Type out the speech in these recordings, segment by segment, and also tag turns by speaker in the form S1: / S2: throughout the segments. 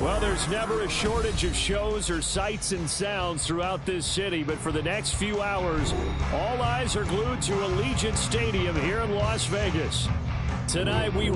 S1: Well, there's never a shortage of shows or sights and sounds throughout this city, but for the next few hours, all eyes are glued to Allegiant Stadium here in Las Vegas. Tonight, we...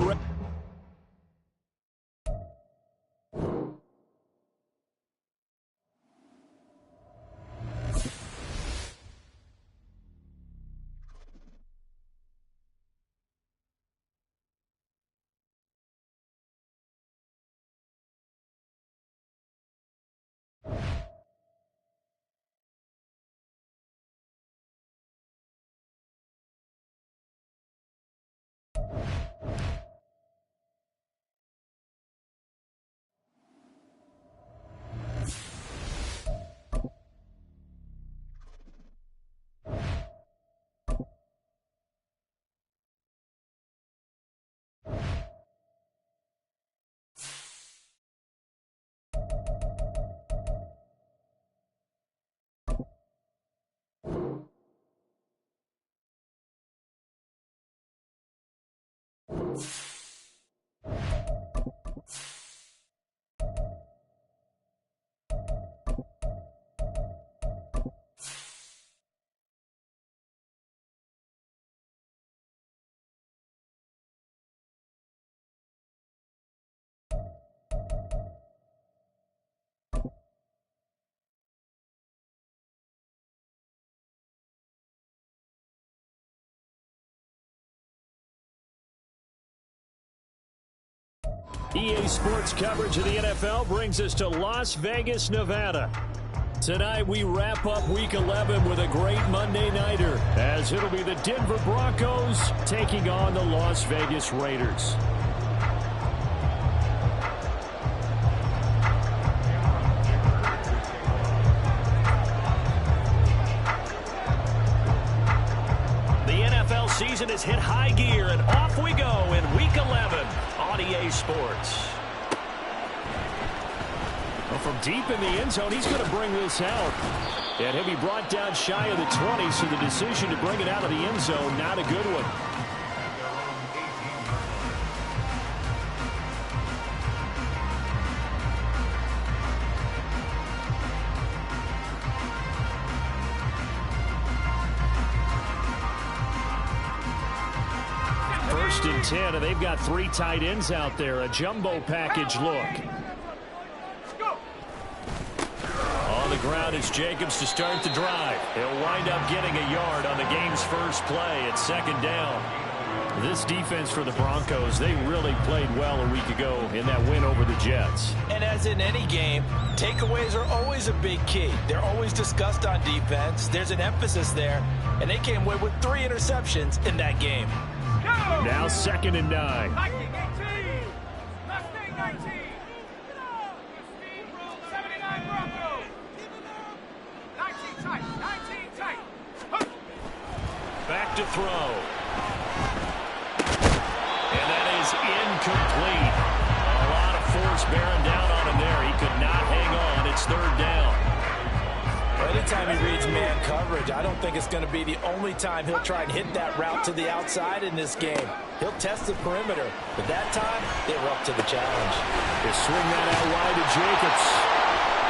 S1: EA Sports coverage of the NFL brings us to Las Vegas, Nevada. Tonight we wrap up Week 11 with a great Monday Nighter, as it'll be the Denver Broncos taking on the Las Vegas Raiders. The NFL season has hit high gear, and off we go in Week 11 on EA Sports. Well, from deep in the end zone, he's going to bring this out. And he'll be brought down shy of the 20, so the decision to bring it out of the end zone, not a good one. First and 10, and they've got three tight ends out there. A jumbo package look. On the ground is Jacobs to start the drive. He'll wind up getting a yard on the game's first play at second down. This defense for the Broncos, they really played well a week ago in that win over the Jets.
S2: And as in any game, takeaways are always a big key. They're always discussed on defense. There's an emphasis there, and they came away with 3 interceptions in that game.
S1: Now 2nd and 9. Back to throw. And that is incomplete. A lot of force bearing down on him there. He could not hang on. It's 3rd down.
S2: Anytime he reads man coverage, I don't think it's going to be the only time he'll try and hit that route to the outside in this game. He'll test the perimeter, but that time, they were up to the challenge.
S1: He'll swing that out wide to Jacobs.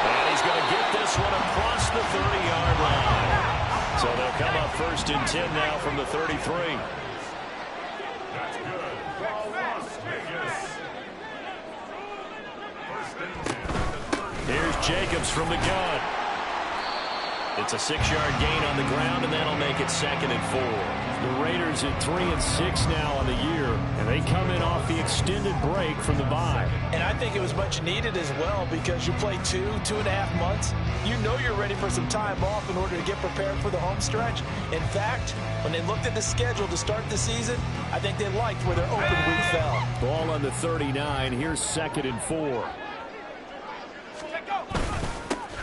S1: And he's going to get this one across the 30-yard line. So they'll come up 1st and 10 now from the 33.
S3: That's good. Las Vegas. 1st and 10.
S1: Here's Jacobs from the gun. It's a 6-yard gain on the ground, and that'll make it 2nd and 4. The Raiders at 3-6 now on the year, and they come in off the extended break from the bye.
S2: And I think it was much needed as well, because you play 2.5 months. You know you're ready for some time off in order to get prepared for the home stretch. In fact, when they looked at the schedule to start the season, I think they liked where their open week fell.
S1: Ball on the 39. Here's 2nd and 4.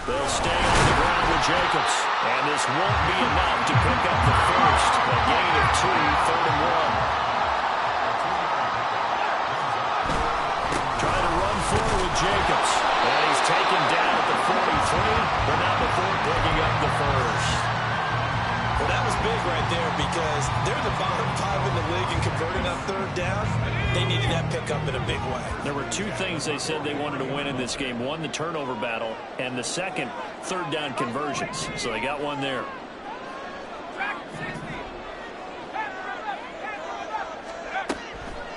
S1: They'll stay on the ground with Jacobs. And this won't be enough to pick up the first. A gain of 2, 3rd and 1. Trying to run forward with Jacobs. And he's taken down at the 43, but not before picking up the first.
S2: Well, that was big right there, because they're the bottom 5 in the league in converting on 3rd down. They needed that pickup in a big way.
S1: There were two things they said they wanted to win in this game. One, the turnover battle, and the second, third down conversions. So they got one there.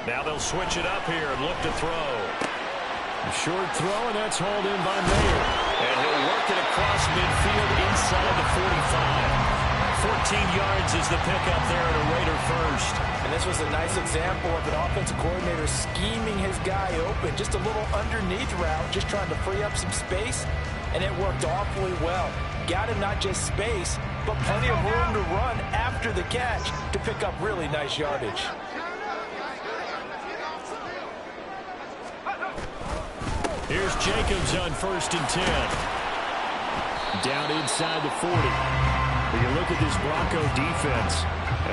S1: Now they'll switch it up here and look to throw. A short throw, and that's hauled in by Mayer. And he'll work it across midfield inside the 45. 14 yards is the pickup there at a Raider first.
S2: And this was a nice example of an offensive coordinator scheming his guy open. Just a little underneath route, just trying to free up some space, and it worked awfully well. Got him not just space, but plenty of room to run after the catch to pick up really nice yardage.
S1: Here's Jacobs on 1st and 10. Down inside the 40. When you look at this Bronco defense,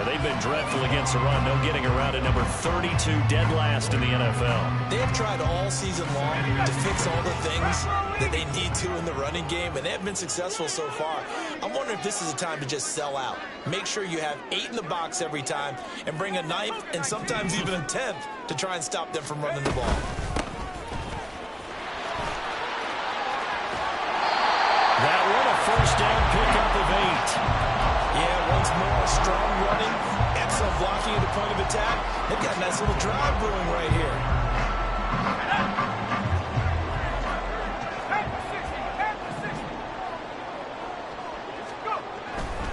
S1: they've been dreadful against the run. No getting around at number 32, dead last in the NFL.
S2: They have tried all season long to fix all the things that they need to in the running game, and they have been successful so far. I'm wondering if this is a time to just sell out. Make sure you have 8 in the box every time and bring a 9th and sometimes even a 10th to try and stop them from running the ball.
S1: That one, a first down pickup of 8.
S2: Yeah, once more, strong running, excellent blocking at the point of attack. They've got a nice little drive brewing right here.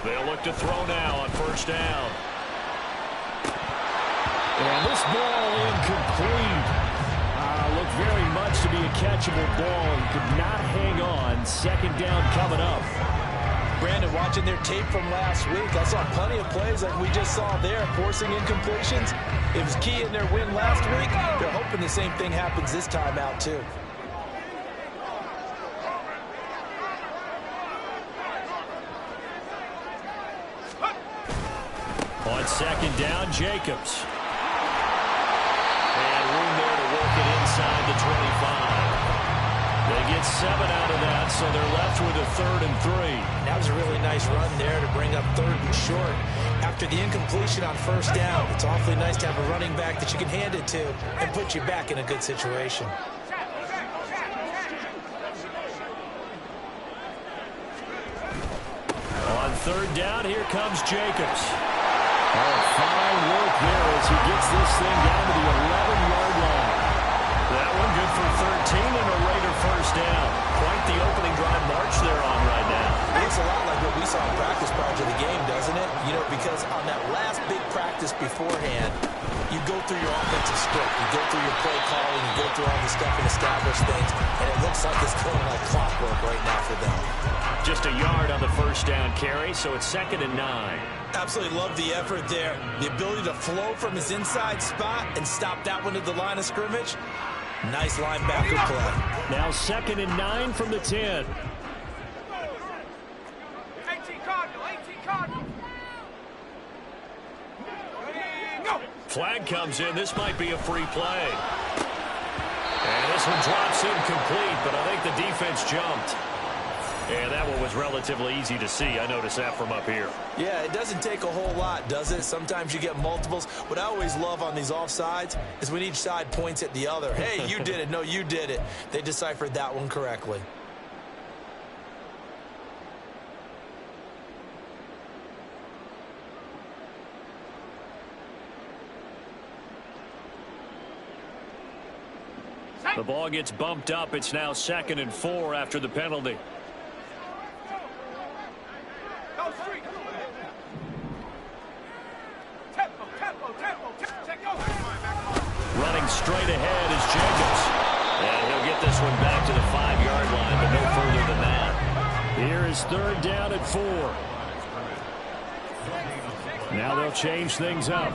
S1: They'll look to throw now on 1st down. And this ball incomplete. Looked very much to be a catchable ball. He could not hang on. 2nd down coming up.
S2: Brandon, watching their tape from last week, I saw plenty of plays like we just saw there, forcing incompletions. It was key in their win last week. They're hoping the same thing happens this time out, too.
S1: On 2nd down, Jacobs. And room there to work it inside the 25. They get 7 out of that, so they're left with a 3rd and 3.
S2: That was a really nice run there to bring up 3rd and short. After the incompletion on 1st down, it's awfully nice to have a running back that you can hand it to and put you back in a good situation.
S1: On 3rd down, here comes Jacobs. Oh, fine work there as he gets this thing down to the 11-yard line. That one good for 13 and a Raider first down. Quite the opening drive march they're on right now.
S2: It looks a lot like what we saw in practice prior to the game, doesn't it? You know, because on that last big practice beforehand, you go through your offensive script, you go through your play calling, you go through all the stuff and establish things, and it looks like it's going like clockwork right now for them.
S1: Just a yard on the first down carry, so it's 2nd and 9.
S2: Absolutely love the effort there. The ability to flow from his inside spot and stop that one at the line of scrimmage. Nice linebacker play.
S1: Now 2nd and 9 from the 10.
S3: 18 Cardinal, 18 Cardinal.
S1: Flag comes in. This might be a free play. And this one drops incomplete, but I think the defense jumped. And that one was relatively easy to see. I noticed that from up here.
S2: Yeah, it doesn't take a whole lot, does it? Sometimes you get multiples. What I always love on these offsides is when each side points at the other. Hey, you did it. No, you did it. They deciphered that one correctly.
S1: The ball gets bumped up. It's now 2nd and 4 after the penalty. Running straight ahead is Jacobs. And he'll get this one back to the 5-yard line, but no further than that. Here is 3rd down at 4. Now they'll change things up.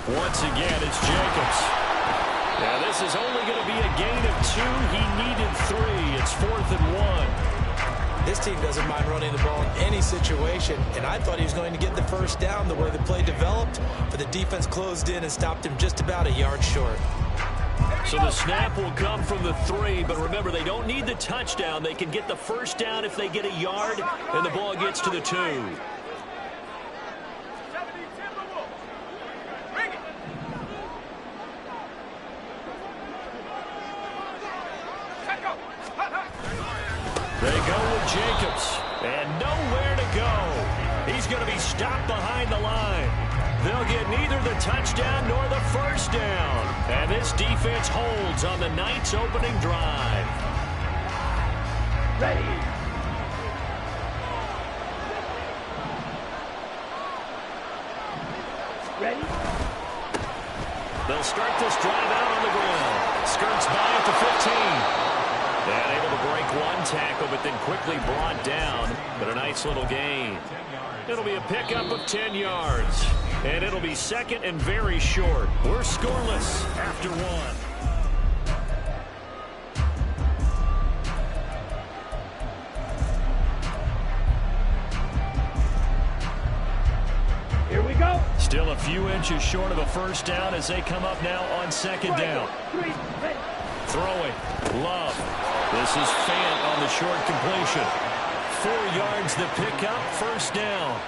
S1: Once again, it's Jacobs. Now this is only going to be a gain of 2. He needed 3. It's 4th and 1.
S2: This team doesn't mind running the ball in any situation, and I thought he was going to get the first down the way the play developed, but the defense closed in and stopped him just about a yard short.
S1: So the snap will come from the 3, but remember, they don't need the touchdown. They can get the first down if they get a yard, and the ball gets to the 2. They go with Jacobs, and nowhere to go. He's going to be stopped behind the line. They'll get neither the touchdown nor the first down. And this defense holds on the Knights' opening drive.
S3: Ready. Ready.
S1: They'll start this drive out on the ground. Skirts by at the 15. And able to break one tackle, but then quickly brought down. But a nice little gain. It'll be a pickup of 10 yards. And it'll be second and very short. We're scoreless after one.
S3: Here we go.
S1: Still a few inches short of a first down as they come up now on second down. Throwing. Love. This is Fant on the short completion. 4 yards the pickup, first down.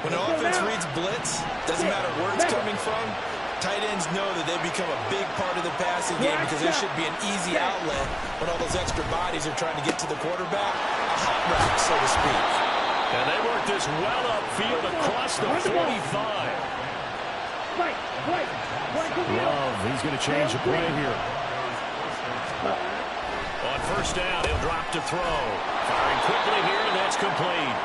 S2: When an offense reads blitz, doesn't matter where it's coming from, tight ends know that they become a big part of the passing game because there should be an easy outlet when all those extra bodies are trying to get to the quarterback. A hot route, so to speak.
S1: And they work this well upfield across the 45. Love, he's going to change the play here. On first down, he'll drop to throw. Firing quickly here, and that's complete.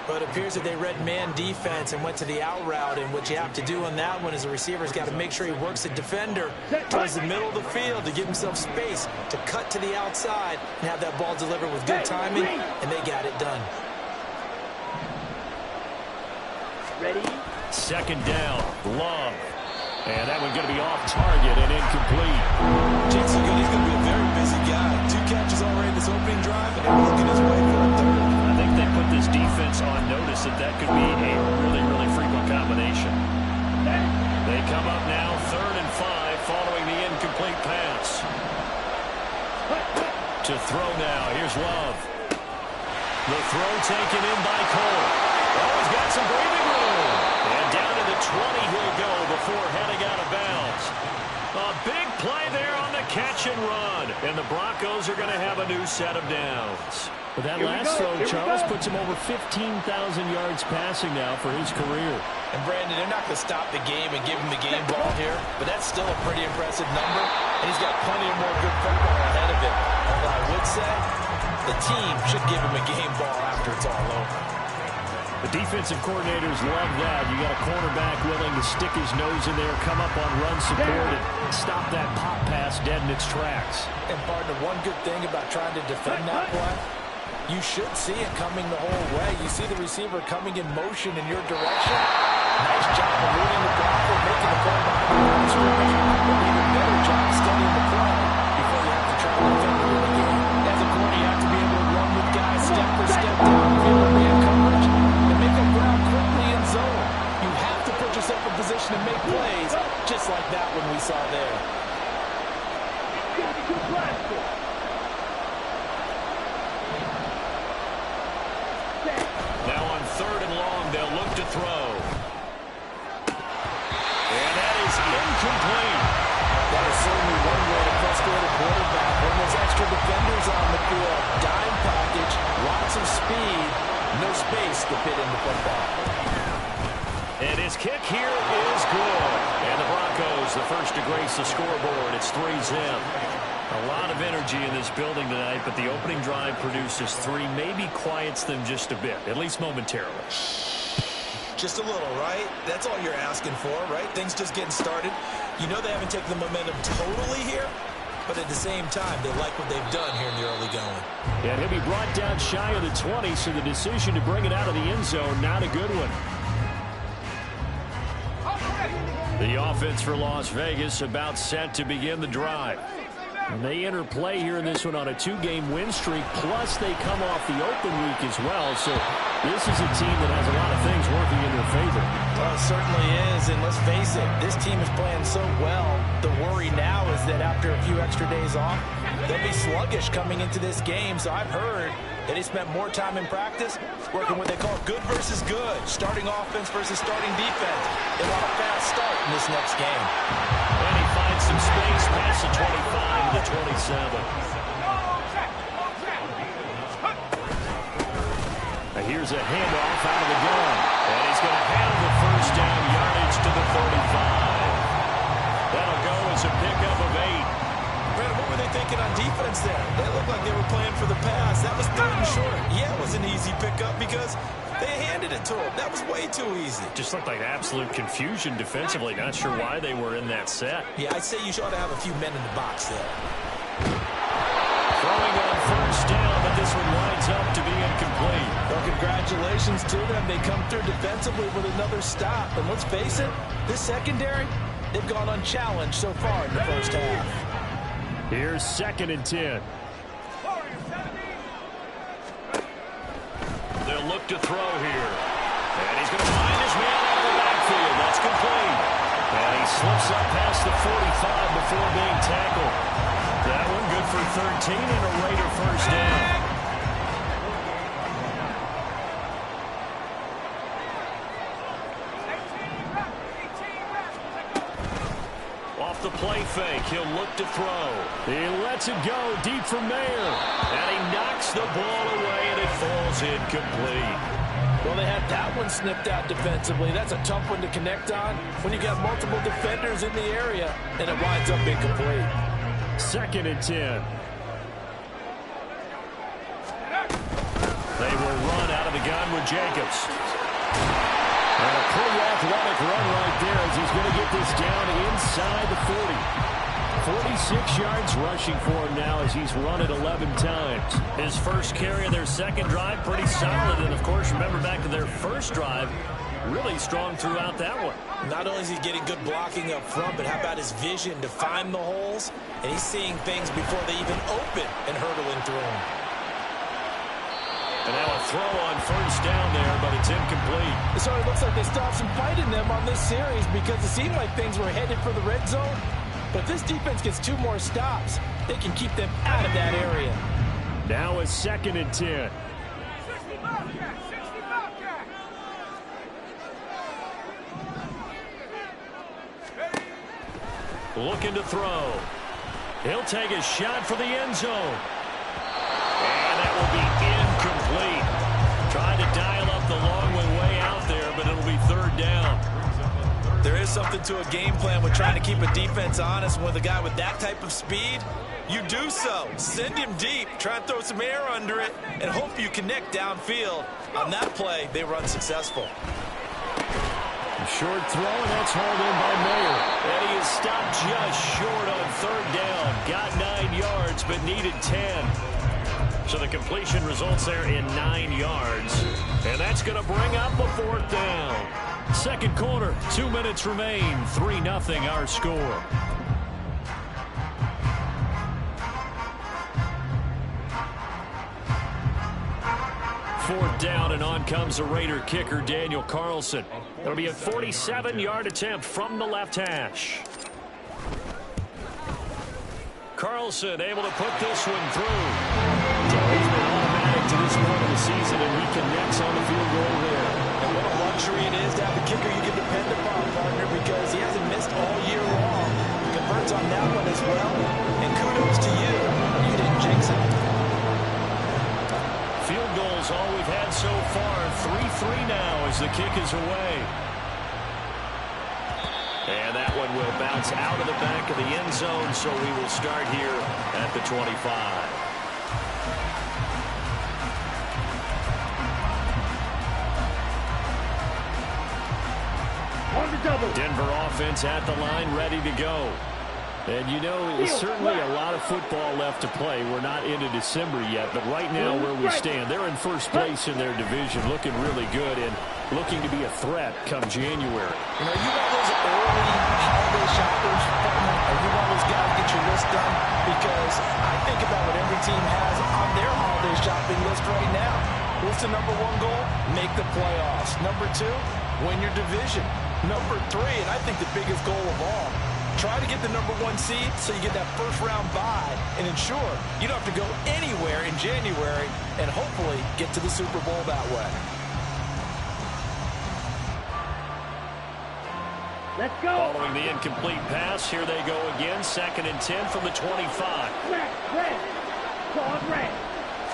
S2: But it appears that they read man defense and went to the out route, and what you have to do on that one is the receiver's got to make sure he works the defender towards the middle of the field to give himself space to cut to the outside and have that ball delivered with good timing, and they got it done.
S3: Ready?
S1: Second down, Love. And that one's going to be off target and incomplete.
S2: Jason Good, he's going to be a very busy guy. 2 catches already this opening drive, and he's looking his way for a third.
S1: I think they put this defense on notice that could be a really, really frequent combination. They come up now, 3rd and 5, following the incomplete pass. To throw now, here's Love. The throw taken in by Cole. Oh, he's got some breathing room. And down to the 20 he'll go before heading out of bounds. A big play there on the catch and run. And the Broncos are going to have a new set of downs. But that last throw, Charles, puts him over 15,000 yards passing now for his career.
S2: And Brandon, they're not going to stop the game and give him the game ball here, but that's still a pretty impressive number, and he's got plenty of more good football ahead of him. Although I would say the team should give him a game ball after it's all over.
S1: The defensive coordinators love that. You got a cornerback willing to stick his nose in there, come up on run support, and stop that pop pass dead in its tracks.
S2: And partner, one good thing about trying to defend that play, you should see it coming the whole way. You see the receiver coming in motion in your direction. Nice job of reading the blocker, making the play behind the line of scrimmage. But even better job studying the play before you have to try to defend it in the game. As a corner, you have to be able to run with guys step for step down the field of man coverage and make up ground quickly in zone. You have to put yourself in position to make plays, just like that one we saw there.
S1: Now on 3rd and long, they'll look to throw. And that is incomplete.
S2: That is certainly one way to frustrate a quarterback. When there's extra defenders on the field, dime package, lots of speed, no space to fit into football.
S1: And his kick here is good. And the Broncos, the first to grace the scoreboard. It's 3-zip. A lot of energy in this building tonight, but the opening drive produces 3, maybe quiets them just a bit, at least momentarily.
S2: Just a little, right? That's all you're asking for, right? Things just getting started. You know they haven't taken the momentum totally here, but at the same time, they like what they've done here in the early going.
S1: Yeah, he'll be brought down shy of the 20, so the decision to bring it out of the end zone, not a good one. The offense for Las Vegas about set to begin the drive. And they enter play here in this one on a 2-game win streak, plus they come off the open week as well. So this is a team that has a lot of things working in their favor.
S2: Well, it certainly is, and let's face it, this team is playing so well. The worry now is that after a few extra days off, they'll be sluggish coming into this game. So I've heard that he spent more time in practice working what they call good versus good, starting offense versus starting defense. They want a fast start in this next game.
S1: And he finds some space, pass loss of 25 to the 27. Here's a handoff out of the gun. And he's going to have the first down, yardage to the 35. That'll go as a pickup of 8.
S2: Brandon, what were they thinking on defense there? They looked like they were playing for the pass. That was 3rd and short. Yeah, it was an easy pickup because they handed it to him. That was way too easy.
S1: Just looked like absolute confusion defensively. Not sure why they were in that set.
S2: Yeah, I'd say you ought to have a few men in the box there.
S1: Throwing on first down, but this one winds up to be incomplete.
S2: Well, congratulations to them. They come through defensively with another stop. And let's face it, this secondary, they've gone unchallenged so far in the first half.
S1: Here's 2nd and 10. They'll look to throw here. And he's going to find his man out of the backfield. That's complete. And he slips up past the 45 before being tackled. That one good for 13 and a Raider first down. Off the play fake, he'll look to throw. He lets it go deep for Mayer. And he knocks the ball away and it falls incomplete.
S2: Well, they had that one snipped out defensively. That's a tough one to connect on when you got multiple defenders in the area, and it winds up incomplete.
S1: 2nd and 10. They will run out of the gun with Jacobs. And a pretty athletic run right there as he's going to get this down inside the 40. 46 yards rushing for him now as he's run it 11 times. His first carry of their second drive, pretty solid. And, of course, remember back to their first drive, really strong throughout that one.
S2: Not only is he getting good blocking up front, but how about his vision to find the holes? And he's seeing things before they even open and hurdling through them.
S1: And now a throw on first down there, but it's incomplete.
S2: It sort of looks like they stopped some fight in them on this series because it seemed like things were headed for the red zone. But if this defense gets 2 more stops, they can keep them out of that area.
S1: Now a 2nd and 10. Looking to throw. He'll take a shot for the end zone. And that will be incomplete. Trying to dial up the long one way out there, but it'll be 3rd down.
S2: There is something to a game plan with trying to keep a defense honest. With a guy with that type of speed, you do so. Send him deep, try and throw some air under it, and hope you connect downfield. On that play, they were unsuccessful.
S1: A short throw, and that's hauled in by Mayer. And he is stopped just short on 3rd down. Got 9 yards, but needed 10. So the completion results there in 9 yards. And that's going to bring up a 4th down. Second quarter, 2 minutes remain. 3-0 our score. Fourth down, and on comes the Raider kicker, Daniel Carlson. It'll be a 47-yard attempt from the left hash. Carlson able to put this one through. He's been automatic to this point of the season, and he connects on the field goal there.
S2: And what a luxury it is to have a kicker you can depend upon, partner, because he hasn't missed all year long. Converts on that one as well, and kudos to you. You didn't jinx it.
S1: Field goals all we've had so far. 3-3 now as the kick is away. And that one will bounce out of the back of the end zone, so we will start here at the 25. Denver offense at the line, ready to go. And you know, there's certainly a lot of football left to play. We're not into December yet, but right now where we stand, they're in first place in their division, looking really good and looking to be a threat come January.
S2: You know, you one of those early holiday shoppers, are you one of those guys get your list done? Because I think about what every team has on their holiday shopping list right now. What's the number 1 goal? Make the playoffs. Number 2, win your division. Number 3, and I think the biggest goal of all, try to get the number 1 seed so you get that first-round bye and ensure you don't have to go anywhere in January and hopefully get to the Super Bowl that way.
S3: Let's go.
S1: Following the incomplete pass, here they go again. 2nd and 10 from the 25.
S3: Red. Call it red.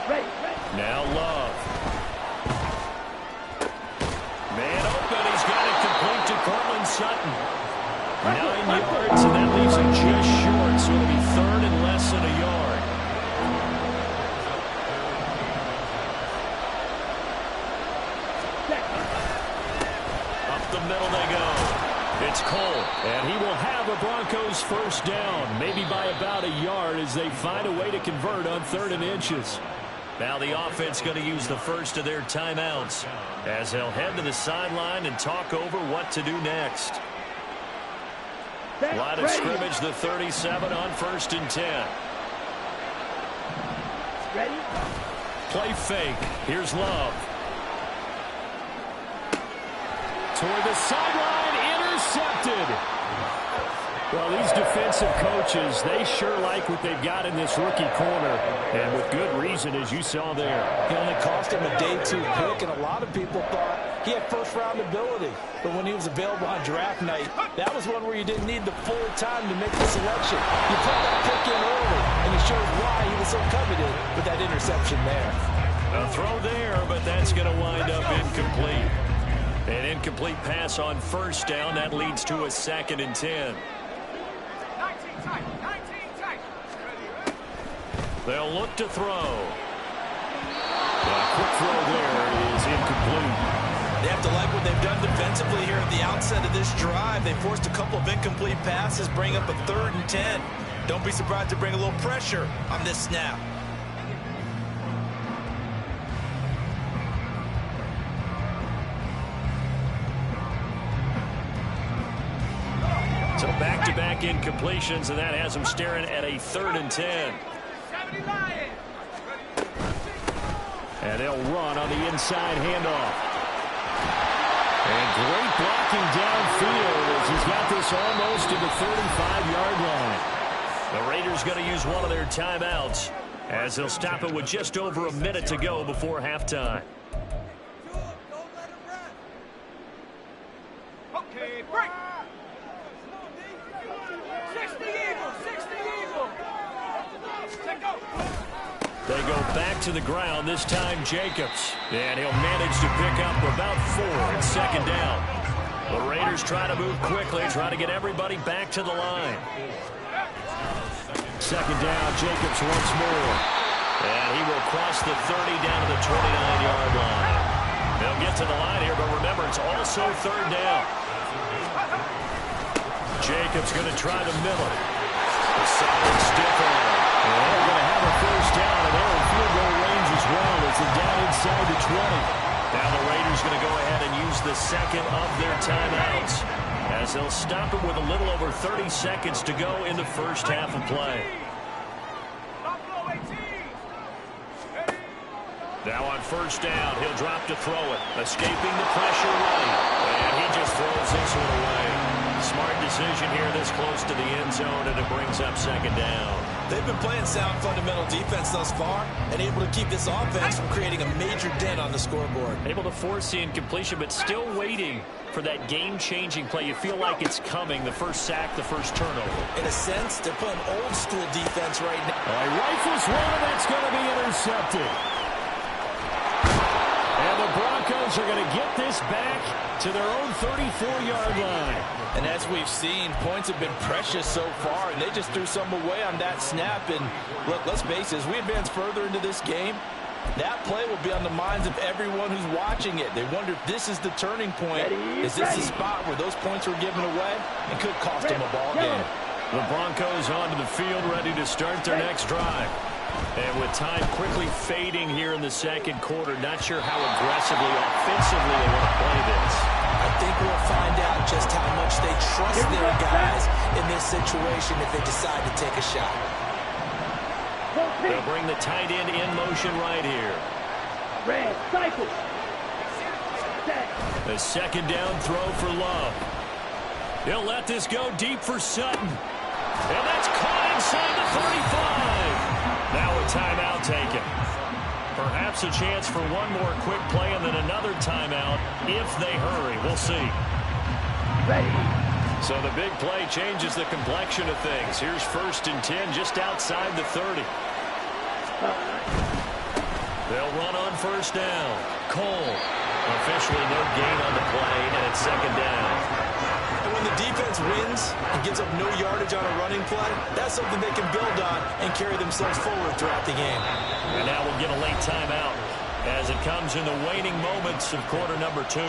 S3: Ready.
S1: Now Love. Man open. He's got it complete to Cortland Sutton. 9 yards, and that leaves him just short. So it'll be 3rd and less than a yard. Up the middle they go. It's Cole, and he will have a Broncos first down, maybe by about a yard as they find a way to convert on 3rd and inches. Now the offense going to use the first of their timeouts as they'll head to the sideline and talk over what to do next. Line of scrimmage, the 37 on 1st and 10.
S3: Ready?
S1: Play fake. Here's Love. Toward the sideline, intercepted. Well, these defensive coaches, they sure like what they've got in this rookie corner, and with good reason, as you saw there.
S2: He only cost him a day 2 pick, and a lot of people thought he had first-round ability. But when he was available on draft night, that was one where you didn't need the full time to make the selection. You put that pick in early, and it shows why he was so coveted with that interception there.
S1: A throw there, but that's going to wind up incomplete. An incomplete pass on 1st down. That leads to a 2nd and 10. They'll look to throw. A quick throw there is incomplete.
S2: They have to like what they've done defensively here at the outset of this drive. They forced a couple of incomplete passes, bring up a 3rd and 10. Don't be surprised to bring a little pressure on this snap.
S1: So back-to-back incompletions, and that has them staring at a 3rd and 10. And they'll run on the inside handoff. And great blocking downfield as he's got this almost to the 35-yard line. The Raiders going to use one of their timeouts as they'll stop it with just over a minute to go before halftime.
S4: Okay, break. 60 Eagle. Let go.
S1: They go back to the ground, this time Jacobs. And he'll manage to pick up about 4 and 2nd down. The Raiders try to move quickly, try to get everybody back to the line. 2nd down, Jacobs once more. And he will cross the 30 down to the 29-yard line. They'll get to the line here, but remember, it's also 3rd down. Jacobs going to try the middle. A solid stiff arm. And they're going to have a first down, and they're in field goal range as well as they're down inside the 20. Now the Raiders going to go ahead and use the 2nd of their timeouts as they'll stop it with a little over 30 seconds to go in the first half of play. Now on 1st down, he'll drop to throw it, escaping the pressure right, and he just throws this one away. Smart decision here this close to the end zone, and it brings up 2nd down.
S2: They've been playing sound fundamental defense thus far and able to keep this offense from creating a major dent on the scoreboard.
S1: Able to force the incompletion, but still waiting for that game-changing play. You feel like it's coming, the first sack, the first turnover.
S2: In a sense, they're playing old-school defense right now.
S1: He rifles one, and that's going to be intercepted. And the Broncos are going to get this back to their own 34-yard line.
S2: And as we've seen, points have been precious so far, and they just threw some away on that snap. And look, let's face it, as we advance further into this game, that play will be on the minds of everyone who's watching it. They wonder if this is the turning point. Is this the spot where those points were given away and could cost them a ball game?
S1: The Broncos onto the field, ready to start their next drive. And with time quickly fading here in the 2nd quarter, not sure how aggressively, offensively they want to play this.
S2: I think we'll find out just how much they trust their guys in this situation if they decide to take a shot.
S1: They'll bring the tight end in motion right here.
S3: Red, cycle.
S1: A 2nd down throw for Love. He'll let this go deep for Sutton. And that's caught inside the 35. Now a timeout taken. Perhaps a chance for one more quick play and then another timeout if they hurry. We'll see.
S3: Ready.
S1: So the big play changes the complexion of things. Here's 1st and 10 just outside the 30. They'll run on 1st down. Cole. Officially no gain on the play, and it's 2nd down.
S2: And when the defense wins and gives up no yardage on a running play, that's something they can build on and carry themselves forward throughout the game.
S1: And now we'll get a late timeout as it comes in the waning moments of quarter number 2.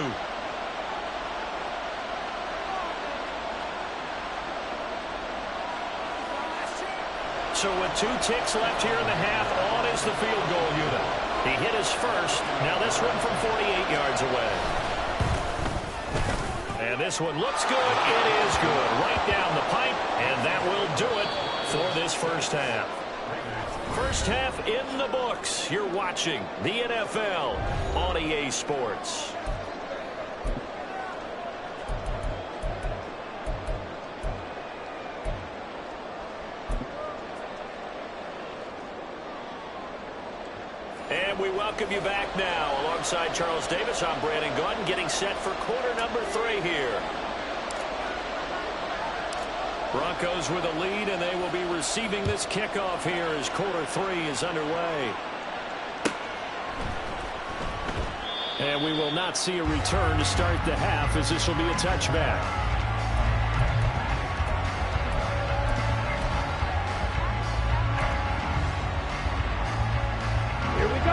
S1: So with 2 ticks left here in the half, on is the field goal unit. He hit his first. Now this one from 48 yards away. And this one looks good. It is good. Right down the pipe. And that will do it for this first half. First half in the books. You're watching the NFL on EA Sports. And we welcome you back now. Alongside Charles Davis, I'm Brandon Gaudin, getting set for quarter number 3 here. Broncos with a lead, and they will be receiving this kickoff here as quarter 3 is underway. And we will not see a return to start the half, as this will be a touchback.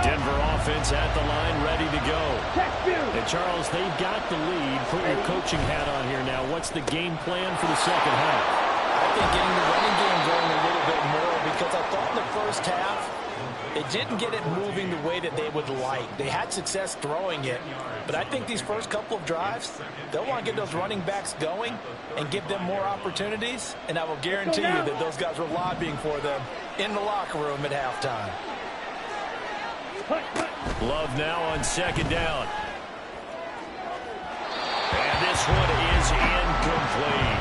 S1: Denver offense at the line, ready to go. And Charles, they've got the lead. Put your coaching hat on here now. What's the game plan for the second half?
S2: I think getting the running game going a little bit more, because I thought in the first half they didn't get it moving the way that they would like. They had success throwing it, but I think these first couple of drives, they'll want to get those running backs going and give them more opportunities, and I will guarantee you that those guys were lobbying for them in the locker room at halftime.
S1: Love now on 2nd down. And this one is incomplete.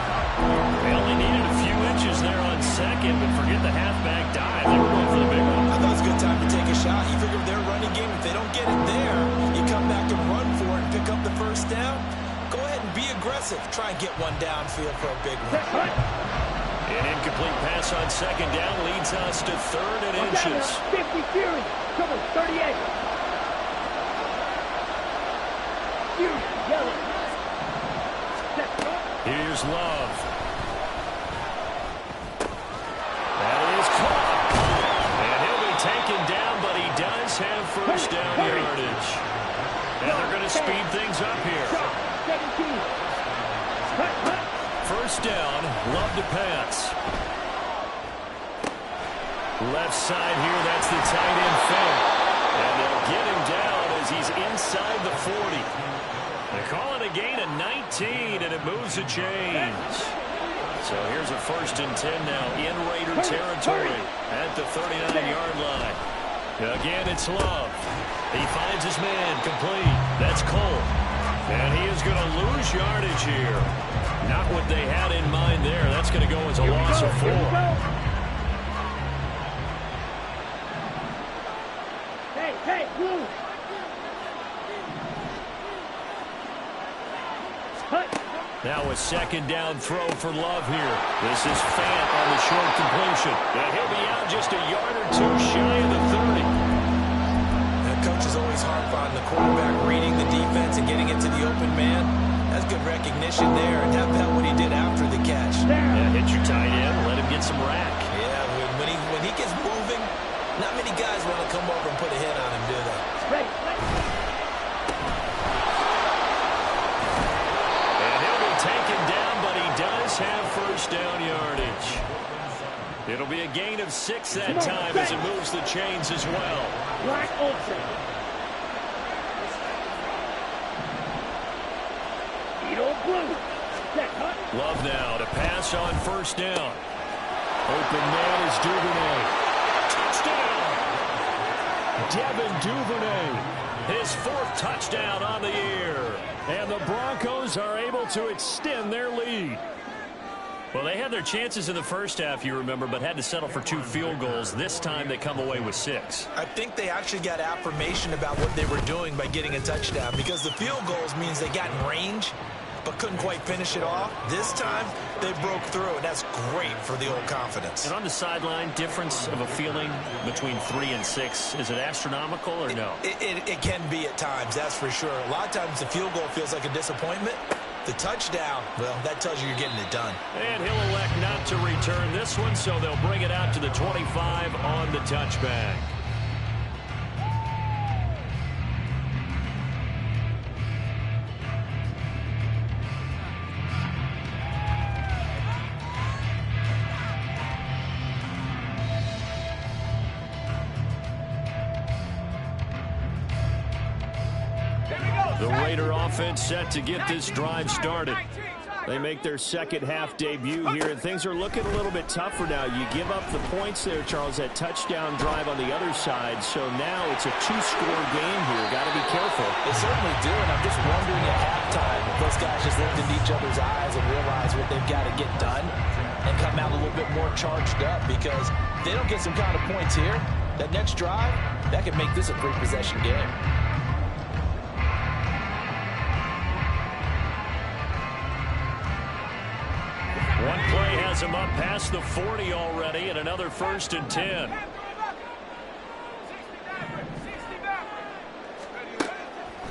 S1: They only needed a few inches there on 2nd, but forget the halfback dive. They were going for the big one.
S2: I thought it was a good time to take a shot. You figure their running game, if they don't get it there, you come back and run for it and pick up the 1st down. Go ahead and be aggressive. Try and get one downfield for a big one.
S1: An incomplete pass on 2nd down leads us to 3rd and inches.
S3: 50 Fury. Come on, 38. Fury, yellow.
S1: Here's Love. That is caught. And he'll be taken down, but he does have 1st down yardage. And they're going to speed things up here. 1st down, Love to pass. Left side here, that's the tight end fake. And they'll get him down as he's inside the 40. They call it a gain of 19, and it moves the chains. So here's a 1st and 10 now in Raider territory at the 39-yard line. Again, it's Love. He finds his man complete. That's Cole. And he is going to lose yardage here. Not what they had in mind there. That's going to go as a loss of 4.
S3: Hey, blue.
S1: Now a 2nd down throw for Love here. This is Fant on the short completion. And he'll be out just a yard or 2 shy of the 30.
S2: The coach is always hard on the quarterback reading the defense and getting it to the open man. That's good recognition there, and how about what he did after the catch?
S1: Yeah, hit your tight end, let him get some rack.
S2: Yeah, when he gets moving, not many guys want to come over and put a hit on him, do they?
S3: Right.
S1: And he'll be taken down, but he does have 1st down yardage. It'll be a gain of 6 that time as it moves the chains as well.
S3: Black Olsen. Blue.
S1: Love now to pass on 1st down. Open man is Duvernay. Touchdown! Devin Duvernay. His 4th touchdown on the year. And the Broncos are able to extend their lead. Well, they had their chances in the first half, you remember, but had to settle for 2 field goals. This time they come away with 6.
S2: I think they actually got affirmation about what they were doing by getting a touchdown, because the field goals means they got in range. but couldn't quite finish it off. This time, they broke through, and that's great for the old confidence.
S1: And on the sideline, difference of a feeling between 3 and 6, is it astronomical or no?
S2: It can be at times, that's for sure. A lot of times the field goal feels like a disappointment. The touchdown, well, that tells you you're getting it done.
S1: And he'll elect not to return this one, so they'll bring it out to the 25 on the touchback. The Raider offense set to get this drive started. They make their second half debut here, and things are looking a little bit tougher now. You give up the points there, Charles, that touchdown drive on the other side. So now it's a 2-score game here. Got to be careful.
S2: They certainly do, and I'm just wondering at halftime if those guys just looked into each other's eyes and realize what they've got to get done and come out a little bit more charged up, because if they don't get some kind of points here, that next drive, that could make this a 3-possession game.
S1: One play has him up past the 40 already, and another 1st and 10.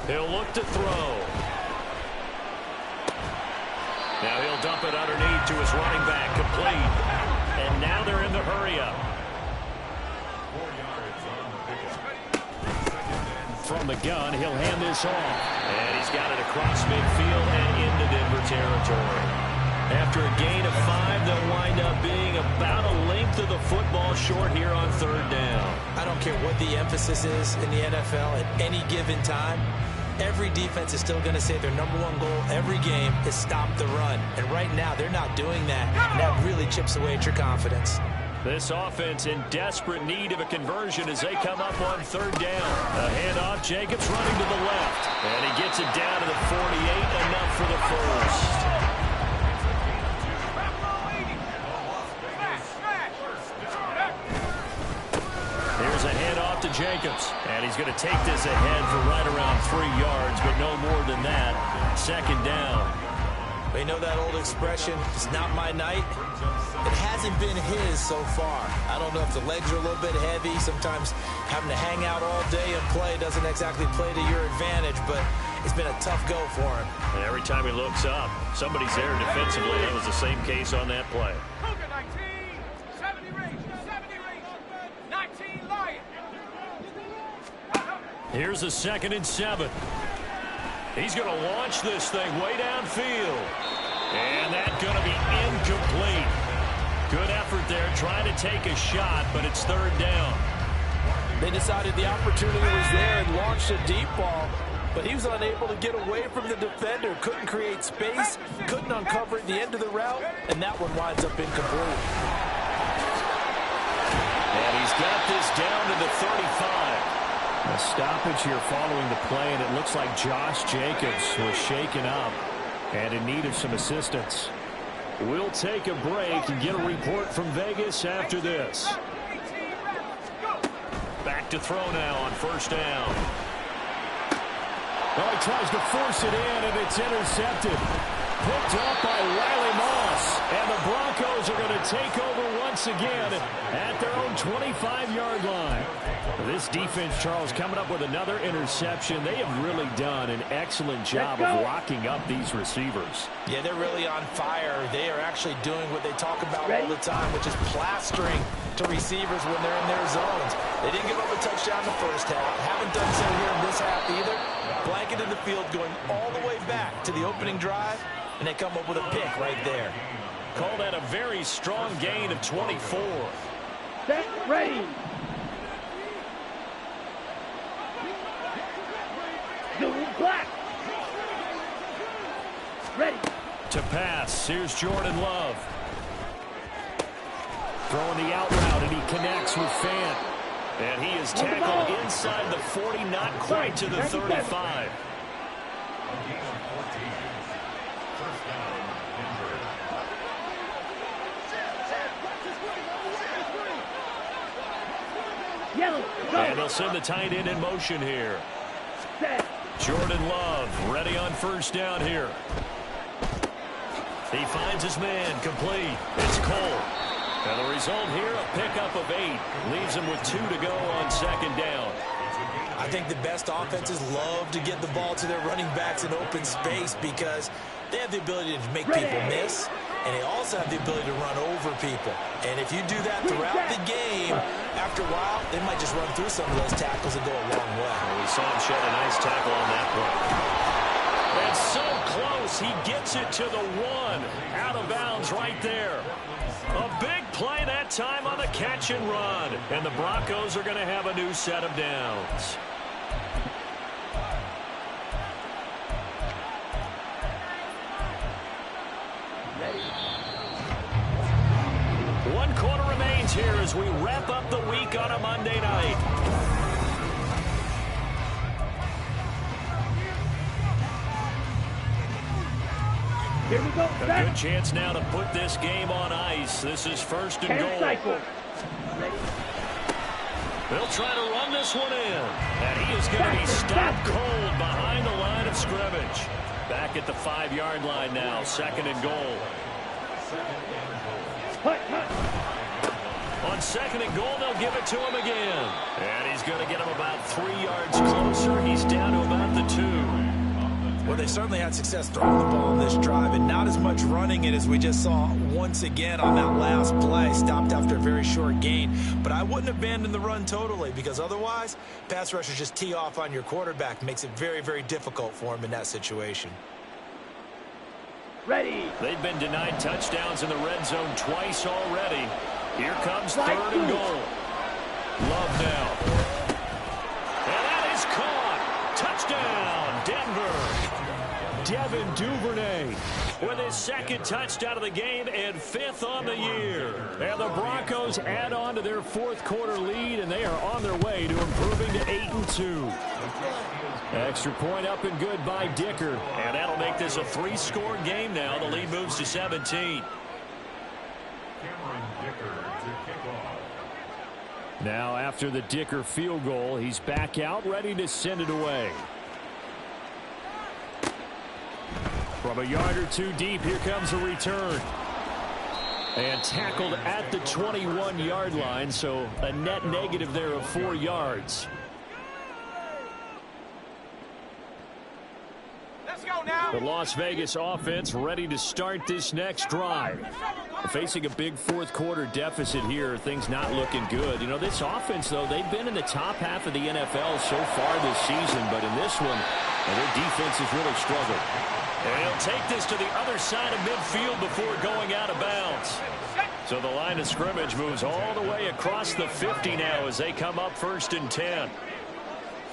S1: He'll look to throw. Now he'll dump it underneath to his running back, complete. And now they're in the hurry-up. From the gun, he'll hand this off. And he's got it across midfield and into Denver territory. After a gain of 5, they'll wind up being about a length of the football short here on 3rd down.
S2: I don't care what the emphasis is in the NFL at any given time. Every defense is still going to say their #1 goal every game is stop the run. And right now, they're not doing that. And that really chips away at your confidence.
S1: This offense in desperate need of a conversion as they come up on 3rd down. A handoff, Jacobs running to the left. And he gets it down to the 48, enough for the first. Here's a handoff to Jacobs. And he's going to take this ahead for right around 3 yards, but no more than that. 2nd down.
S2: You know that old expression, it's not my night? It hasn't been his so far. I don't know if the legs are a little bit heavy. Sometimes having to hang out all day and play doesn't exactly play to your advantage, but it's been a tough go for him.
S1: And every time he looks up, somebody's there defensively. That was the same case on that play.
S4: 19 Lion.
S1: Here's a 2nd and 7. He's going to launch this thing way downfield. And that's going to be incomplete. Good effort there, trying to take a shot, but it's 3rd down.
S2: They decided the opportunity was there and launched a deep ball, but he was unable to get away from the defender, couldn't create space, couldn't uncover at the end of the route, and that one winds up incomplete.
S1: And he's got this down to the 35. A stoppage here following the play, and it looks like Josh Jacobs was shaken up and in need of some assistance. We'll take a break and get a report from Vegas after this. Back to throw now on 1st down. Oh, he tries to force it in, and it's intercepted. Picked up by Riley Moss. And the Broncos are going to take over once again at their own 25-yard line. This defense, Charles, coming up with another interception. They have really done an excellent job of locking up these receivers.
S2: Yeah, they're really on fire. They are actually doing what they talk about all the time, which is plastering to receivers when they're in their zones. They didn't give up a touchdown in the 1st half. Haven't done so here in this half either. Blanketed the field, going all the way back to the opening drive, and they come up with a pick right there.
S1: Call that a very strong gain of 24.
S3: Set, ready. Zoom, black. Ready.
S1: To pass, here's Jordan Love. Throwing the out route, and he connects with Fant. And he is tackled inside the 40, not quite to the 35. And they'll send the tight end in motion here. Jordan Love ready on 1st down here. He finds his man, complete. It's Cole. And the result here, a pickup of 8. Leaves him with 2 to go on second down.
S2: I think the best offenses love to get the ball to their running backs in open space because they have the ability to make people miss, and they also have the ability to run over people. And if you do that throughout the game, after a while, they might just run through some of those tackles and go a long way.
S1: And we saw him shed a nice tackle on that play. And so close, he gets it to the 1. Out of bounds right there. A big play that time on the catch and run. And the Broncos are going to have a new set of downs. One quarter remains here as we wrap up the week on a Monday night.
S3: Here we go.
S1: A good chance now to put this game on ice. This is first and goal.
S3: Cycle.
S1: They'll try to run this one in. And he is going to be stopped cold behind the line of scrimmage. Back at the 5-yard line now. Second and goal. On second and goal, they'll give it to him again. And he's going to get him about 3 yards closer. He's down to about the 2.
S2: Well, they certainly had success throwing the ball on this drive, and not as much running it as we just saw once again on that last play. Stopped after a very short gain. But I wouldn't abandon the run totally, because otherwise, pass rushers just tee off on your quarterback. Makes it very, very difficult for him in that situation.
S3: Ready.
S1: They've been denied touchdowns in the red zone twice already. Here comes third and goal. Love now. And that is caught. Touchdown, Denver. Devin Duvernay with his second touchdown of the game and 5th on the year. And the Broncos add on to their 4th quarter lead, and they are on their way to improving to 8-2. Extra point up and good by Dicker. And that'll make this a 3-score game now. The lead moves to 17. Now after the Dicker field goal, he's back out, ready to send it away. From a yard or 2 deep, here comes a return. And tackled at the 21-yard line, so a net negative there of 4 yards.
S4: Let's go now.
S1: The Las Vegas offense ready to start this next drive. Facing a big 4th quarter deficit here, things not looking good. You know, this offense, though, they've been in the top half of the NFL so far this season, but in this one, their defense has really struggled. And he'll take this to the other side of midfield before going out of bounds. So the line of scrimmage moves all the way across the 50 now as they come up 1st and 10.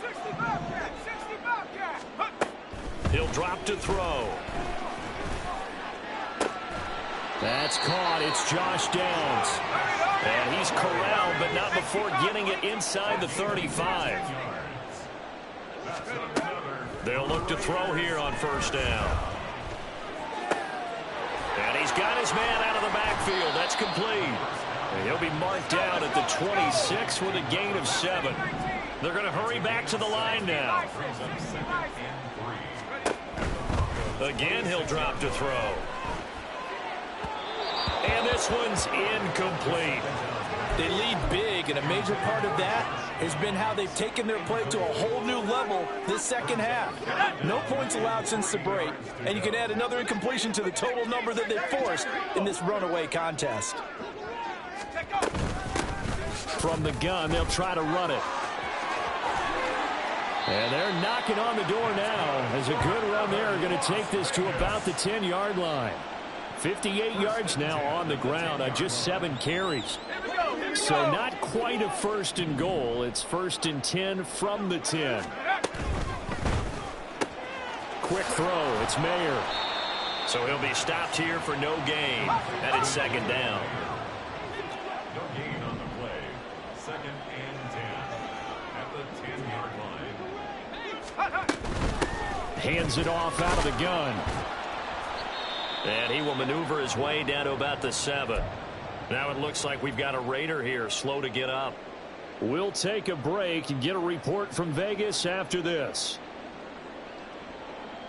S4: 60 Bobcat, 60 Bobcat.
S1: He'll drop to throw. That's caught. It's Josh Downs. And he's corralled, but not before getting it inside the 35. They'll look to throw here on 1st down. And he's got his man out of the backfield. That's complete. And he'll be marked down at the 26 with a gain of 7. They're going to hurry back to the line now. Again, he'll drop to throw. And this one's incomplete.
S2: They lead big, and a major part of that has been how they've taken their play to a whole new level this second half. No points allowed since the break, and you can add another incompletion to the total number that they forced in this runaway contest.
S1: From the gun, they'll try to run it. And they're knocking on the door now as a good run there are going to take this to about the 10-yard line. 58 yards now on the ground on just 7 carries. So not quite a 1st and goal. It's 1st and 10 from the 10. Quick throw. It's Mayer. So he'll be stopped here for no gain. And it's 2nd down.
S5: No gain on the play. 2nd and 10 at the 10-yard line.
S1: Hands it off out of the gun. And he will maneuver his way down to about the 7. Now it looks like we've got a Raider here, slow to get up. We'll take a break and get a report from Vegas after this.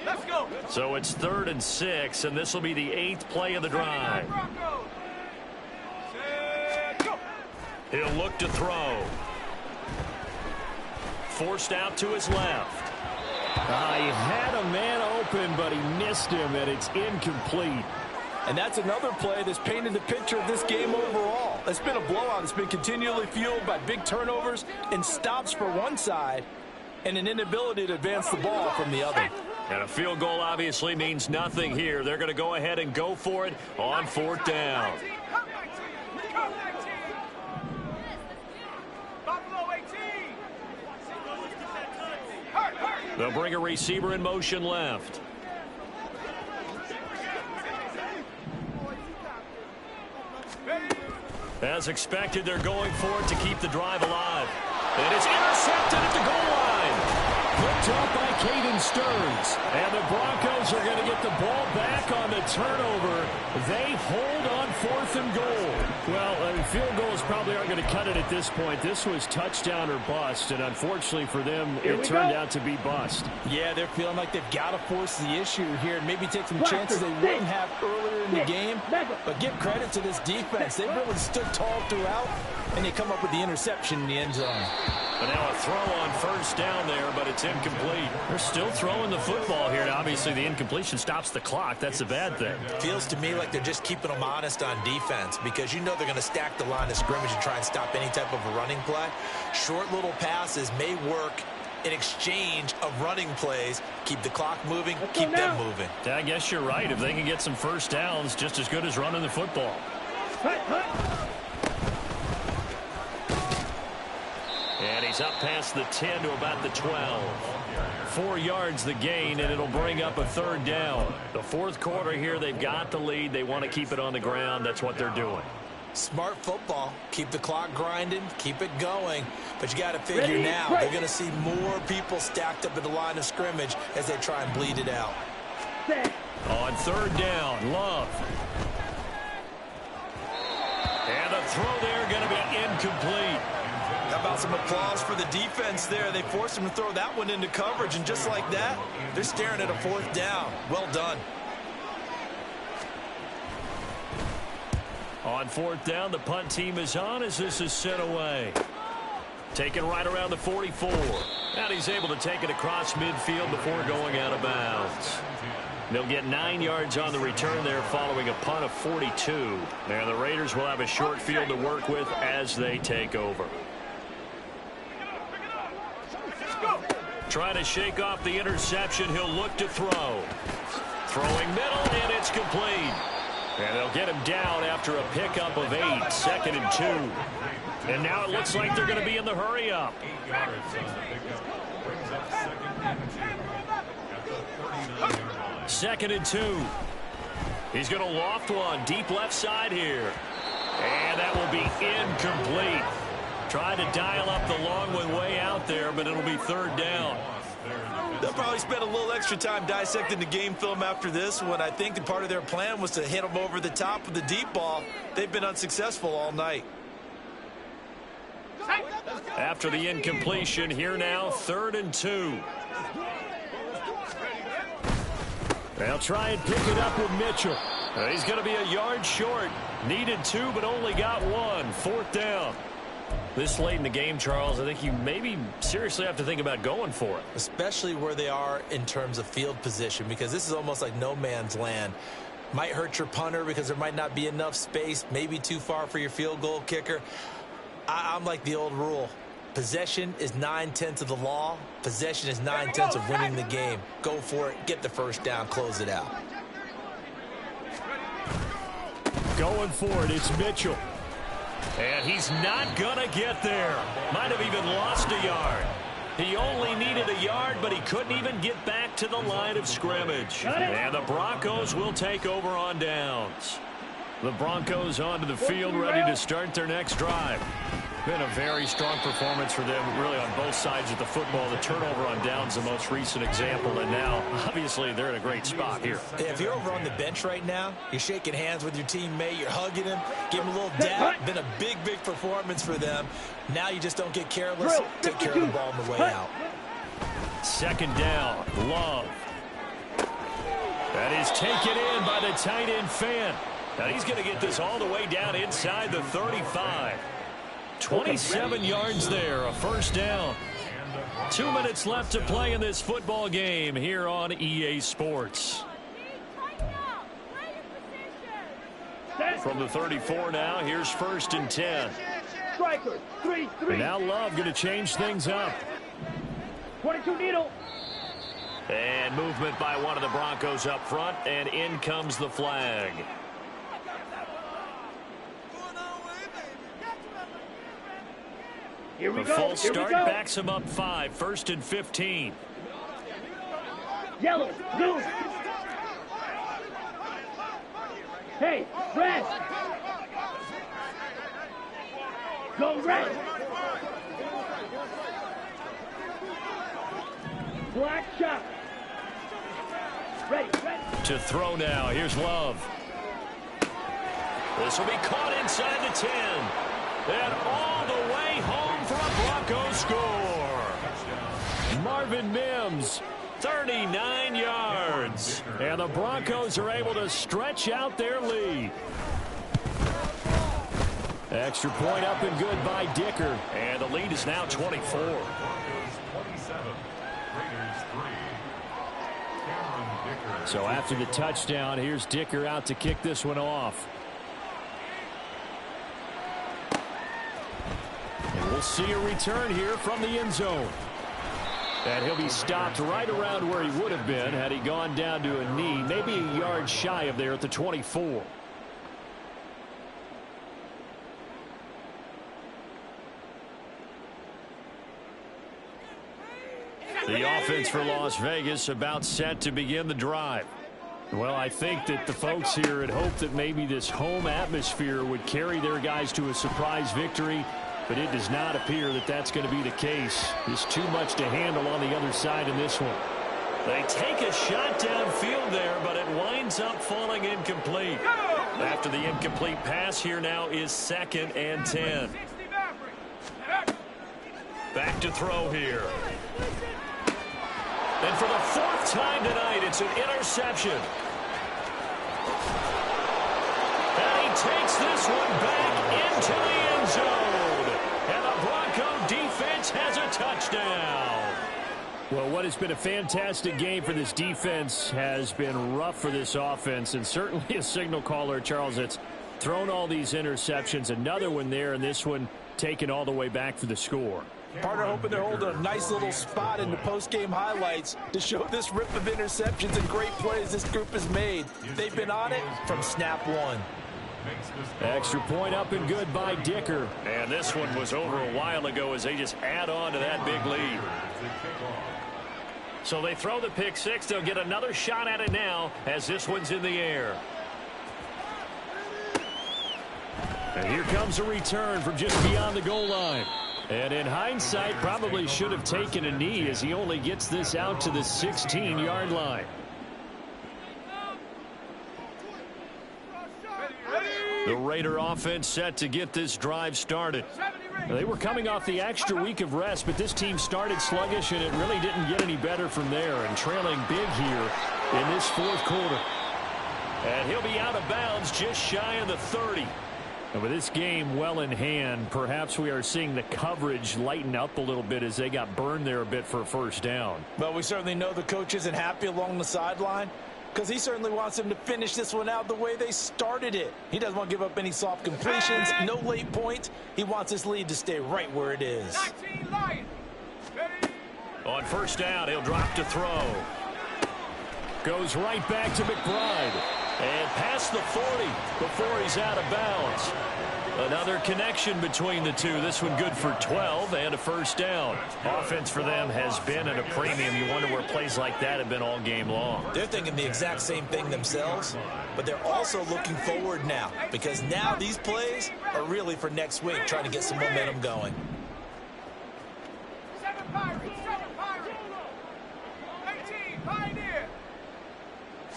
S4: Let's go.
S1: So it's 3rd and 6, and this will be the 8th play of the drive.
S4: Broncos. Set, go.
S1: He'll look to throw. Forced out to his left. He had a man open, but he missed him, and it's incomplete.
S2: And that's another play that's painted the picture of this game overall. It's been a blowout. It's been continually fueled by big turnovers and stops for one side and an inability to advance the ball from the other.
S1: And a field goal obviously means nothing here. They're going to go ahead and go for it on 4th down.
S4: Come 19. Come 19. Buffalo 18. Hurt, hurt.
S1: They'll bring a receiver in motion left. As expected, they're going for it to keep the drive alive. And it's intercepted at the goal line. Picked up by Caden Stearns. And the Broncos are going to get the ball back on the turnover. They hold on 4th and goal. Well, field goals probably aren't going to cut it at this point. This was touchdown or bust, and unfortunately for them, it turned out to be bust.
S2: Yeah, they're feeling like they've got to force the issue here and maybe take some chances they wouldn't have earlier in the game. But give credit to this defense. They've really stood tall throughout, and they come up with the interception in the end zone.
S1: But now a throw on 1st down there, but it's incomplete. They're still throwing the football here, and obviously the incompletion stops the clock. That's a bad thing.
S6: Feels to me like they're just keeping them honest on defense because you know they're going to stack the line of scrimmage and try and stop any type of a running play. Short little passes may work in exchange of running plays. Keep the clock moving, keep them moving.
S1: I guess you're right. If they can get some 1st downs, just as good as running the football. And he's up past the 10 to about the 12. 4 yards the gain, and it'll bring up a 3rd down. The 4th quarter here, they've got the lead. They want to keep it on the ground. That's what they're doing.
S6: Smart football. Keep the clock grinding, keep it going. But you got to figure now, they're going to see more people stacked up at the line of scrimmage as they try and bleed it out.
S1: On 3rd down, Love. And the throw there going to be incomplete.
S2: How about some applause for the defense there? They forced him to throw that one into coverage, and just like that, they're staring at a 4th down. Well done.
S1: On 4th down, the punt team is on as this is sent away. Taken right around the 44. And he's able to take it across midfield before going out of bounds. They'll get 9 yards on the return there following a punt of 42. And the Raiders will have a short field to work with as they take over. Trying to shake off the interception. He'll look to throw. Throwing middle, and it's complete. And they'll get him down after a pickup of 8, 2nd and 2. And now it looks like they're going to be in the hurry-up.
S5: 8 yards on the pickup. Brings up 2nd and 2 at the 39-yard line.
S1: 2nd and 2. He's going to loft one deep left side here. And that will be incomplete. Tried to dial up the long one way out there, but it'll be 3rd down.
S2: They'll probably spend a little extra time dissecting the game film after this one. I think that part of their plan was to hit them over the top with the deep ball. They've been unsuccessful all night.
S1: After the incompletion, here now, 3rd and 2. They'll try and pick it up with Mitchell. He's going to be a yard short. Needed 2, but only got 1. 4th down. This late in the game, Charles, I think you maybe seriously have to think about going for it.
S6: Especially where they are in terms of field position, because this is almost like no man's land. Might hurt your punter because there might not be enough space, maybe too far for your field goal kicker. I'm like the old rule. Possession is 9/10 of the law. Possession is 9/10 of winning the game. Go for it, get the 1st down, close it out.
S1: Going for it, it's Mitchell. And he's not going to get there. Might have even lost a yard. He only needed a yard, but he couldn't even get back to the line of scrimmage. And the Broncos will take over on downs. The Broncos onto the field, ready to start their next drive. Been a very strong performance for them, really, on both sides of the football. The turnover on downs, the most recent example, and now, obviously, they're in a great spot here.
S6: If you're over on the bench right now, you're shaking hands with your teammate, you're hugging him, give him a little dap. Been a big, big performance for them. Now you just don't get careless. Take care of the ball on the way out.
S1: 2nd down, Love. That is taken in by the tight end fan. And he's going to get this all the way down inside the 35. 27 yards there, a first down. 2 minutes left to play in this football game here on EA Sports. From the 34 now, here's 1st and 10.
S3: Strikers, 3-3.
S1: And now Love going to change things up.
S3: 22 needle.
S1: And movement by one of the Broncos up front, and in comes the flag.
S3: Here we
S1: The
S3: go.
S1: false
S3: Here
S1: start
S3: we go.
S1: backs him up 5. 1st and 15.
S3: Yellow, blue. Hey, red. Go red. Black shot. Ready, ready.
S1: To throw now. Here's Love. This will be caught inside the 10. And all the way home for a Bronco score. Marvin Mims, 39 yards. And the Broncos are able to stretch out their lead. Extra point up and good by Dicker. And the lead is now 24.
S5: 27. Raiders 3. Cameron Dicker.
S1: So after the touchdown, here's Dicker out to kick this one off. And we'll see a return here from the end zone. And he'll be stopped right around where he would have been had he gone down to a knee, maybe a yard shy of there at the 24. The offense for Las Vegas about set to begin the drive. Well, I think that the folks here had hoped that maybe this home atmosphere would carry their guys to a surprise victory, but it does not appear that that's going to be the case. There's too much to handle on the other side in this one. They take a shot downfield there, but it winds up falling incomplete. After the incomplete pass, here now is 2nd and 10. Back to throw here. And for the 4th time tonight, it's an interception. And he takes this one back into the end zone. And the Bronco defense has a touchdown. Well, what has been a fantastic game for this defense has been rough for this offense, and certainly a signal caller, Charles, that's thrown all these interceptions. Another one there, and this one taken all the way back for the score.
S2: Partner hoping they're holding a nice little spot in the post-game highlights to show this rip of interceptions and great plays this group has made. They've been on it from snap one.
S1: Extra point up and good by Dicker. And this one was over a while ago as they just add on to that big lead. So they throw the pick six. They'll get another shot at it now as this one's in the air. And here comes a return from just beyond the goal line. And in hindsight, probably should have taken a knee as he only gets this out to the 16-yard line. The Raider offense set to get this drive started. They were coming off the extra week of rest, but this team started sluggish, and it really didn't get any better from there, and trailing big here in this 4th quarter. And he'll be out of bounds just shy of the 30. And with this game well in hand, perhaps we are seeing the coverage lighten up a little bit as they got burned there a bit for a first down.
S2: Well, we certainly know the coach isn't happy along the sideline because he certainly wants them to finish this one out the way they started it. He doesn't want to give up any soft completions, no late points. He wants his lead to stay right where it is.
S4: 19 Lions. Ready?
S1: On first down, he'll drop to throw. Goes right back to McBride. And past the 40 before he's out of bounds. Another connection between the two. This one good for 12 and a first down. Offense for them has been at a premium. You wonder where plays like that have been all game long.
S6: They're thinking the exact same thing themselves, but they're also looking forward now because now these plays are really for next week, trying to get some momentum going.
S4: 7 Pirates. 7 Pirates. 18 Pioneer.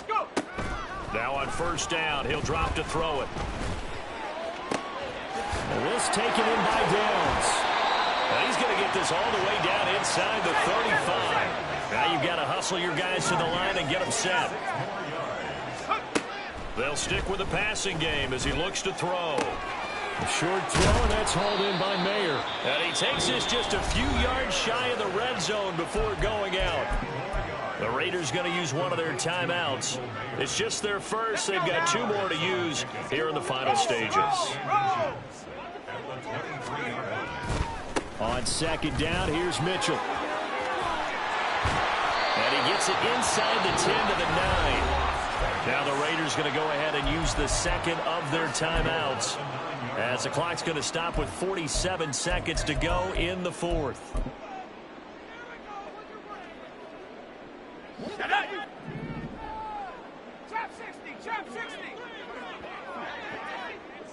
S4: Go.
S1: Now on first down, he'll drop to throw it. And this taken in by Downs. Now he's going to get this all the way down inside the 35. Now you've got to hustle your guys to the line and get them set. They'll stick with the passing game as he looks to throw. A short throw, and that's hauled in by Mayer. And he takes this just a few yards shy of the red zone before going out. The Raiders going to use one of their timeouts. It's just their first. They've got 2 more to use here in the final stages. On second down, here's Mitchell. And he gets it inside the 10 to the 9. Now the Raiders going to go ahead and use the second of their timeouts, as the clock's going to stop with 47 seconds to go in the 4th.
S4: Chop 60, chop 60.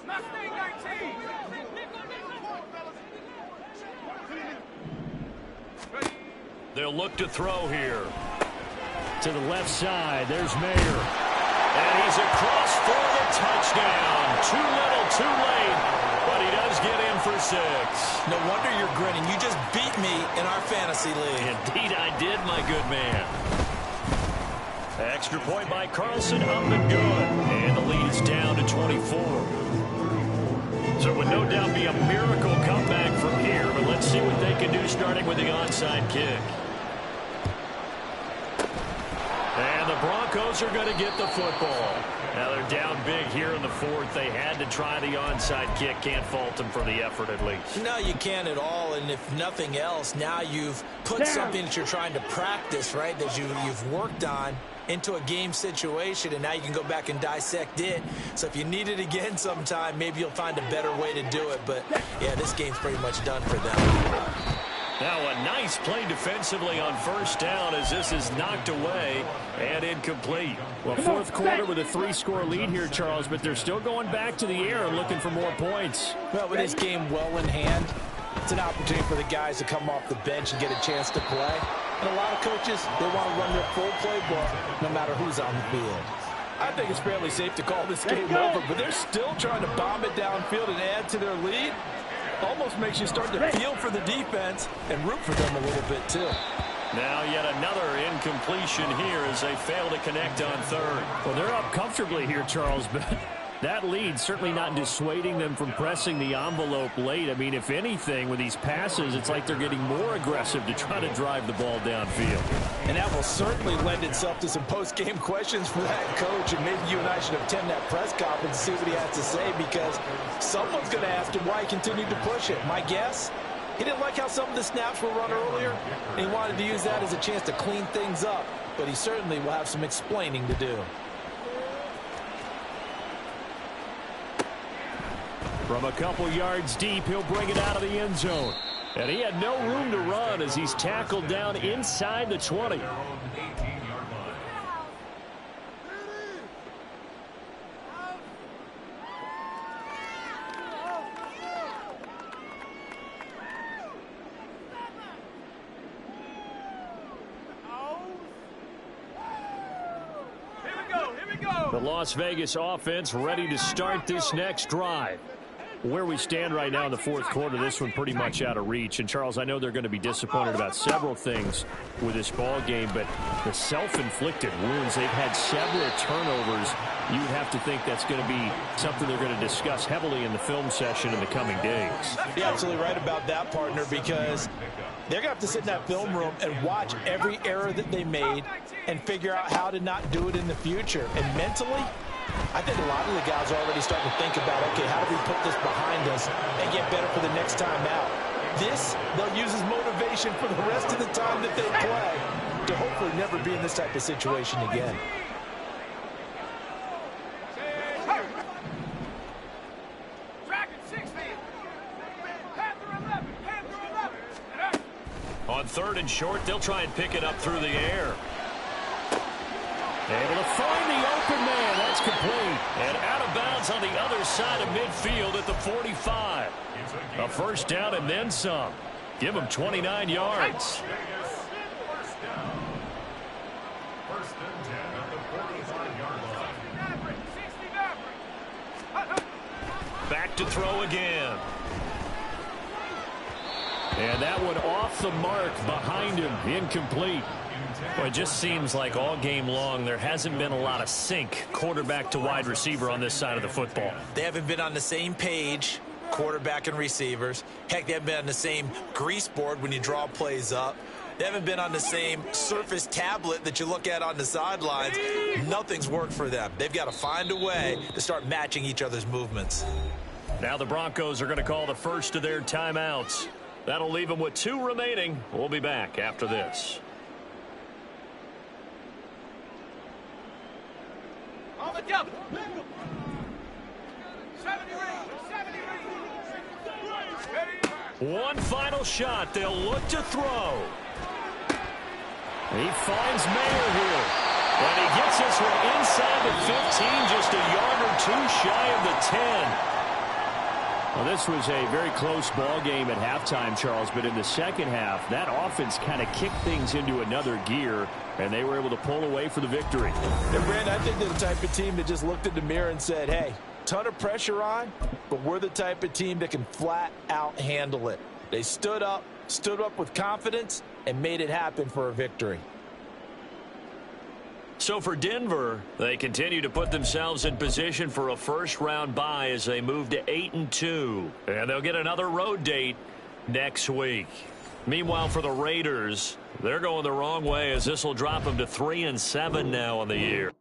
S4: Mustang 19.
S1: They'll look to throw here. To the left side, there's Mayer. And he's across for the touchdown. Too little, too late, but he does get in for 6.
S6: No wonder you're grinning. You just beat me in our fantasy league.
S1: Indeed I did, my good man. Extra point by Carlson, up and good. And the lead is down to 24. So it would no doubt be a miracle comeback from here, but let's see what they can do starting with the onside kick. And the Broncos are going to get the football. Now they're down big here in the 4th. They had to try the onside kick. Can't fault them for the effort at least.
S6: No, you can't at all. And if nothing else, now you've put something that you're trying to practice, right, that you've worked on into a game situation, and now you can go back and dissect it. So if you need it again sometime, maybe you'll find a better way to do it. But, yeah, this game's pretty much done for them.
S1: Now a nice play defensively on first down as this is knocked away and incomplete. Well, 4th quarter with a 3-score lead here, Charles, but they're still going back to the air and looking for more points.
S2: Well, with this game well in hand, it's an opportunity for the guys to come off the bench and get a chance to play. And a lot of coaches, they want to run their full playbook no matter who's on the field. I think it's fairly safe to call this game over, but they're still trying to bomb it downfield and add to their lead. Almost makes you start to feel for the defense and root for them a little bit, too.
S1: Now yet another incompletion here as they fail to connect on 3rd.
S7: Well, they're up comfortably here, Charles, but that lead certainly not dissuading them from pressing the envelope late. I mean, if anything, with these passes, it's like they're getting more aggressive to try to drive the ball downfield.
S2: And that will certainly lend itself to some post-game questions for that coach, and maybe you and I should attend that press conference and see what he has to say, because someone's going to ask him why he continued to push it. My guess, he didn't like how some of the snaps were run earlier, and he wanted to use that as a chance to clean things up, but he certainly will have some explaining to do.
S7: From a couple yards deep, he'll bring it out of the end zone. And he had no room to run as he's tackled down inside the 20.
S4: Here we go.
S7: The Las Vegas offense ready to start this next drive. Where we stand right now in the 4th quarter, this one pretty much out of reach. And, Charles, I know they're going to be disappointed about several things with this ball game, but the self-inflicted wounds, they've had several turnovers. You would have to think that's going to be something they're going to discuss heavily in the film session in the coming days.
S2: You're absolutely right about that, partner, because they're going to have to sit in that film room and watch every error that they made and figure out how to not do it in the future. And mentally, I think a lot of the guys are already starting to think about, okay, how do we put this behind us and get better for the next time out? This, they'll use as motivation for the rest of the time that they play to hopefully never be in this type of situation again.
S1: On 3rd and short, they'll try and pick it up through the air.
S7: Able to find the open man. That's complete.
S1: And out of bounds on the other side of midfield at the 45. A first down and then some. Give them 29 yards.
S5: First and 10 at the 45-yard line.
S1: Back to throw again. And that one off the mark behind him. Incomplete. Well, it just seems like all game long there hasn't been a lot of sync quarterback to wide receiver on this side of the football.
S6: They haven't been on the same page, quarterback and receivers. Heck, they haven't been on the same grease board when you draw plays up. They haven't been on the same Surface tablet that you look at on the sidelines. Nothing's worked for them. They've got to find a way to start matching each other's movements.
S1: Now the Broncos are going to call the first of their timeouts. That'll leave them with 2 remaining. We'll be back after this.
S4: On the double. 70 range. 70 range.
S1: One final shot. They'll look to throw. He finds Mayer here. And he gets this one inside the 15, just a yard or 2 shy of the 10. Well, this was a very close ball game at halftime, Charles, but in the second half, that offense kind of kicked things into another gear, and they were able to pull away for the victory.
S2: And, Brandon, I think they're the type of team that just looked in the mirror and said, hey, ton of pressure on, but we're the type of team that can flat out handle it. They stood up with confidence, and made it happen for a victory.
S1: So for Denver, they continue to put themselves in position for a first-round bye as they move to 8-2. And they'll get another road date next week. Meanwhile, for the Raiders, they're going the wrong way as this will drop them to 3-7 now on the year.